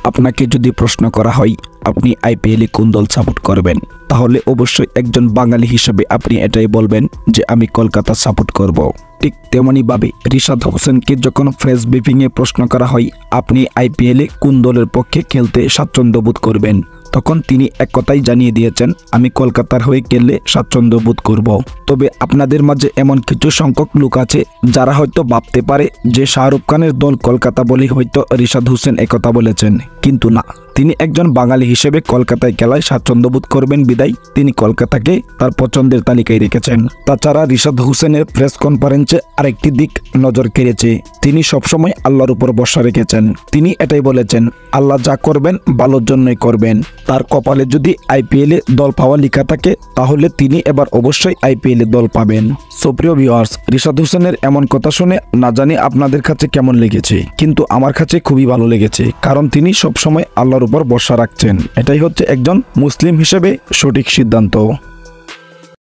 আপনাকে যদি প্রশ্ন করা হয় আপনি আইপিএলে কোন দল সাপোর্ট করবেন, তাহলে অবশ্যই একজন বাঙালি হিসেবে আপনি এটাই বলবেন যে আমি কলকাতা সাপোর্ট করব। ঠিক তেমনিভাবে রিশাদ হোসেনকে যখন প্রেস ব্রিফিংয়ে প্রশ্ন করা হয় আপনি আইপিএলে কোন দলের পক্ষে খেলতে স্বাচ্ছন্দ্য বোধ করবেন, তখন তিনি এক কথাই জানিয়ে দিয়েছেন আমি কলকাতার হয়ে খেললে স্বাচ্ছন্দ্য বোধ করব। তবে আপনাদের মাঝে এমন কিছু সংখ্যক লোক আছে যারা হয়তো ভাবতে পারে যে শাহরুখ খানের দল কলকাতা বলেই হয়তো রিশাদ হোসেন একথা বলেছেন, কিন্তু না, তিনি একজন বাঙালি হিসেবে কলকাতায় খেলায় স্বাচ্ছন্দ্য বোধ করবেন বিদায় তিনি কলকাতাকে তার পছন্দের তালিকায় রেখেছেন। তাছাড়া রিশাদ হোসেনের প্রেস কনফারেন্সে আরেকটি দিক নজর কেড়েছে, তিনি সবসময় আল্লাহর উপর ভরসা রেখেছেন। তিনি এটাই বলেছেন আল্লাহ যা করবেন ভালোর জন্যই করবেন। তার কপালে যদি আইপিএলে দল পাওয়া লেখা থাকে তাহলে তিনি এবার অবশ্যই আইপিএলে দল পাবেন। সুপ্রিয় ভিউয়ার্স, রিশাদ হোসেনের এমন কথা শুনে না জানি আপনাদের কাছে কেমন লেগেছে, কিন্তু আমার কাছে খুবই ভালো লেগেছে, কারণ তিনি সবসময় আল্লাহর উপর ভরসা রাখছেন। এটাই হচ্ছে একজন মুসলিম হিসেবে সঠিক সিদ্ধান্ত।